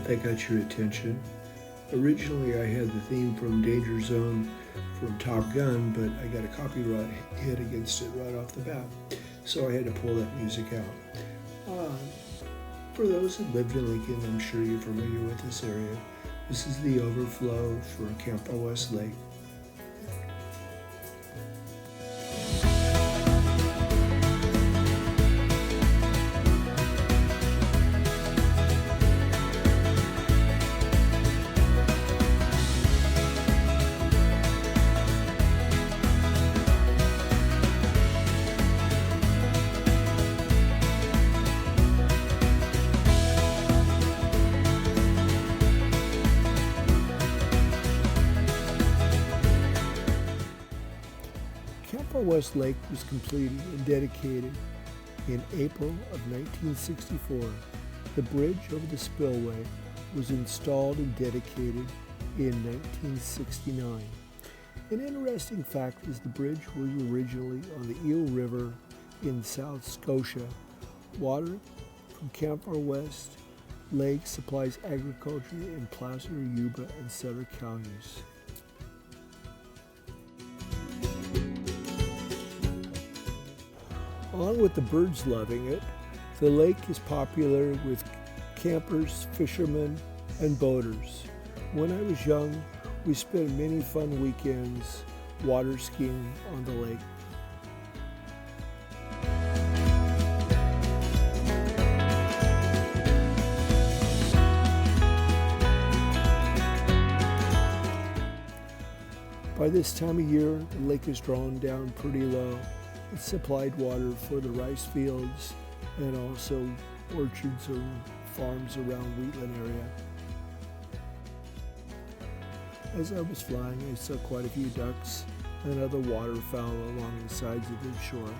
that got your attention. Originally I had the theme from Danger Zone from Top Gun, but I got a copyright hit against it right off the bat, so I had to pull that music out. For those that lived in Lincoln, I'm sure you're familiar with this area. This is the overflow for Camp West Lake. Camp West Lake was completed and dedicated in April of 1964. The bridge over the spillway was installed and dedicated in 1969. An interesting fact is the bridge was originally on the Eel River in South Scotia. Water from Camp West Lake supplies agriculture in Placer, Yuba, and Sutter counties. Along with the birds loving it, the lake is popular with campers, fishermen, and boaters. When I was young, we spent many fun weekends water skiing on the lake. By this time of year, the lake is drawn down pretty low. It supplied water for the rice fields and also orchards or farms around Wheatland area. As I was flying, I saw quite a few ducks and other waterfowl along the sides of the shore.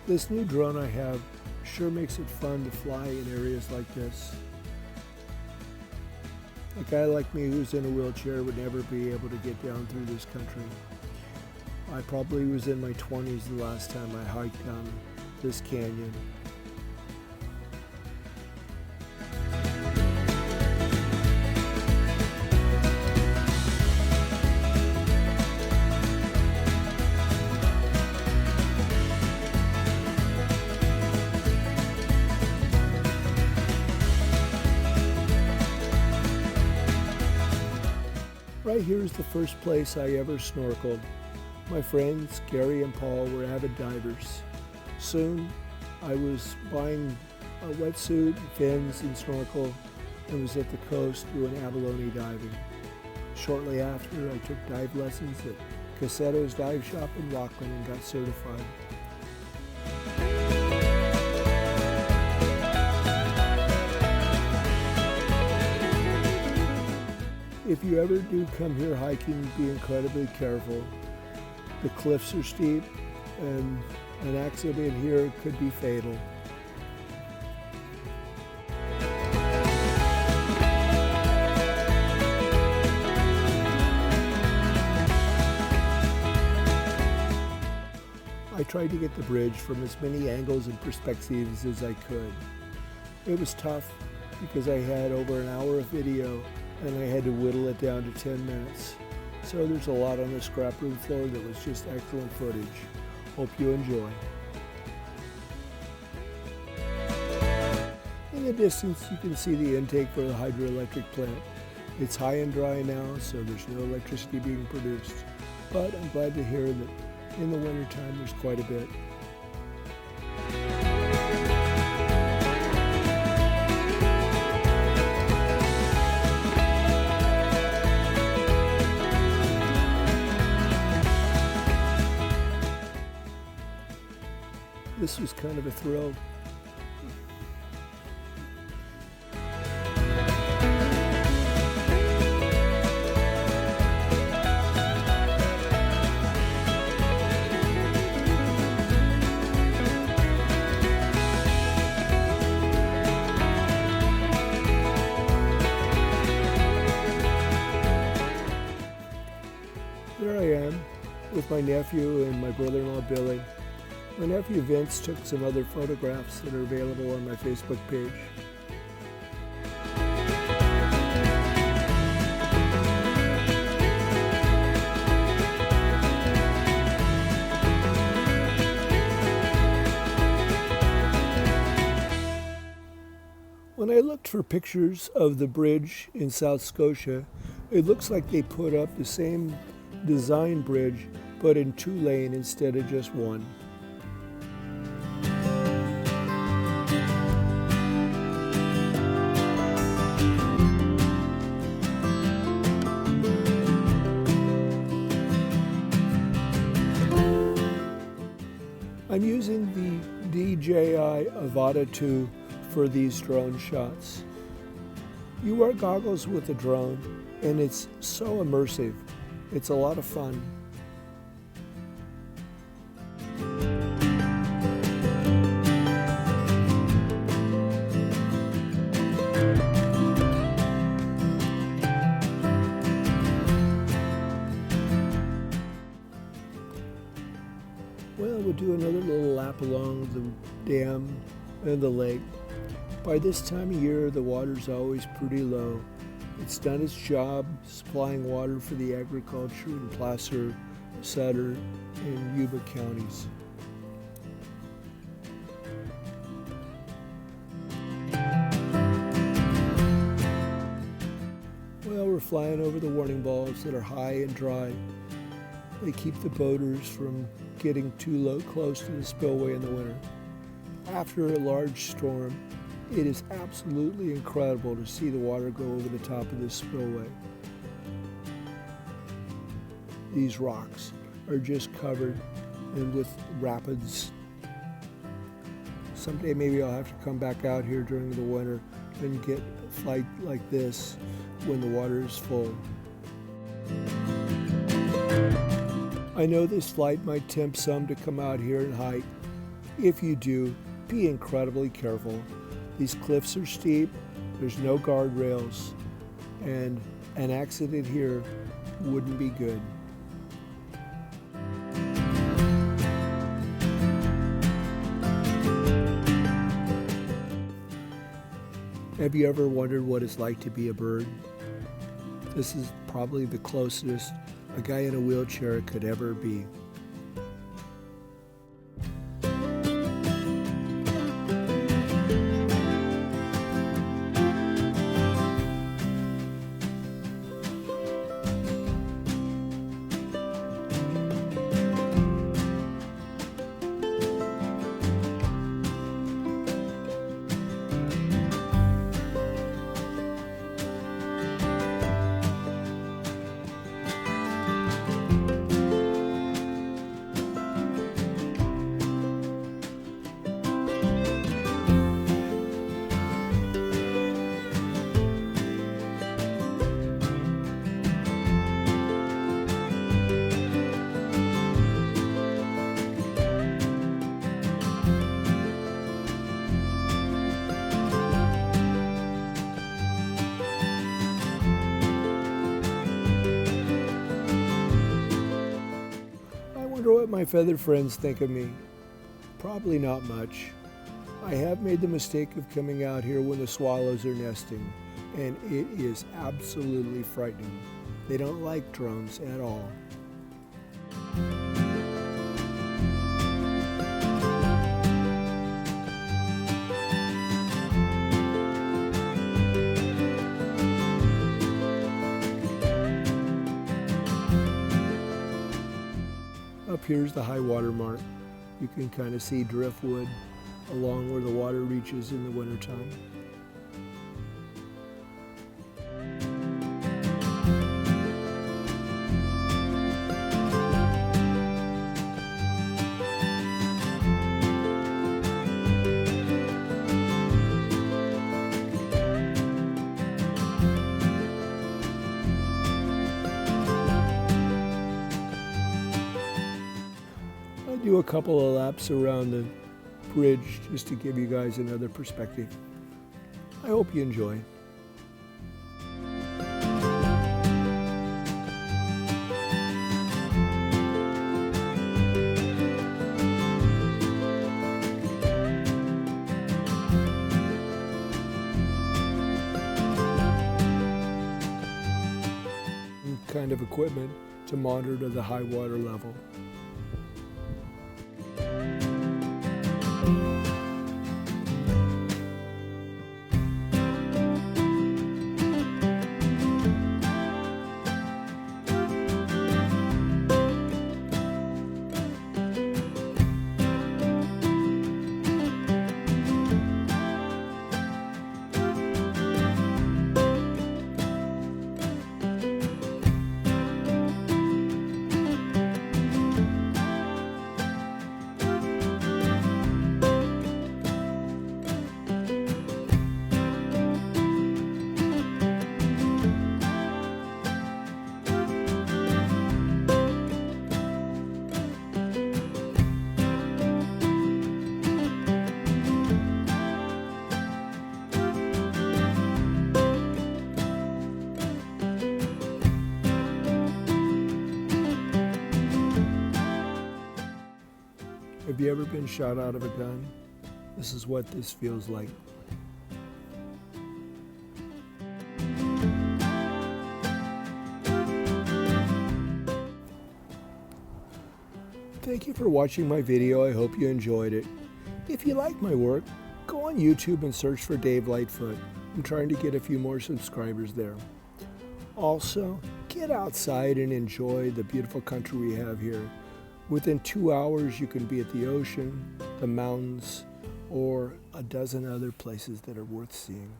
This new drone I have sure makes it fun to fly in areas like this. A guy like me who's in a wheelchair would never be able to get down through this country. I probably was in my 20s the last time I hiked down this canyon. Right here is the first place I ever snorkeled. My friends Gary and Paul were avid divers. Soon I was buying a wetsuit, fins, and snorkel and was at the coast doing abalone diving. Shortly after, I took dive lessons at Cassetto's Dive Shop in Rockland and got certified. If you ever do come here hiking, be incredibly careful. The cliffs are steep and an accident here could be fatal. I tried to get the bridge from as many angles and perspectives as I could. It was tough because I had over an hour of video and I had to whittle it down to 10 minutes. So there's a lot on the scrap room floor that was just excellent footage. Hope you enjoy. In the distance, you can see the intake for the hydroelectric plant. It's high and dry now, so there's no electricity being produced. But I'm glad to hear that in the wintertime there's quite a bit. This was kind of a thrill. with my nephew and my brother-in-law Billy. My nephew Vince took some other photographs that are available on my Facebook page. When I looked for pictures of the bridge in South Scotia, it looks like they put up the same design bridge, but in 2-lane instead of just one. I'm using the DJI Avata 2 for these drone shots. You wear goggles with a drone and it's so immersive. It's a lot of fun. Well, we'll do another little lap along the dam and the lake. By this time of year, the water's always pretty low. It's done its job supplying water for the agriculture in Placer, Sutter, and Yuba counties. Well, we're flying over the warning balls that are high and dry. They keep the boaters from getting too close to the spillway in the winter. After a large storm, it is absolutely incredible to see the water go over the top of this spillway. These rocks are just covered and with rapids. Someday maybe I'll have to come back out here during the winter and get a flight like this when the water is full. I know this flight might tempt some to come out here and hike. If you do, be incredibly careful. These cliffs are steep, there's no guardrails, and an accident here wouldn't be good. Have you ever wondered what it's like to be a bird? This is probably the closest a guy in a wheelchair could ever be. I wonder what my feathered friends think of me. Probably not much. I have made the mistake of coming out here when the swallows are nesting, and it is absolutely frightening. They don't like drones at all. Up here's the high water mark. You can kind of see driftwood along where the water reaches in the wintertime. Do a couple of laps around the bridge just to give you guys another perspective. I hope you enjoy. kind of equipment to monitor the high water level. Have you ever been shot out of a gun? This is what this feels like. Thank you for watching my video. I hope you enjoyed it. If you like my work, go on YouTube and search for Dave Lightfoot. I'm trying to get a few more subscribers there. Also, get outside and enjoy the beautiful country we have here. Within 2 hours, you can be at the ocean, the mountains, or a dozen other places that are worth seeing.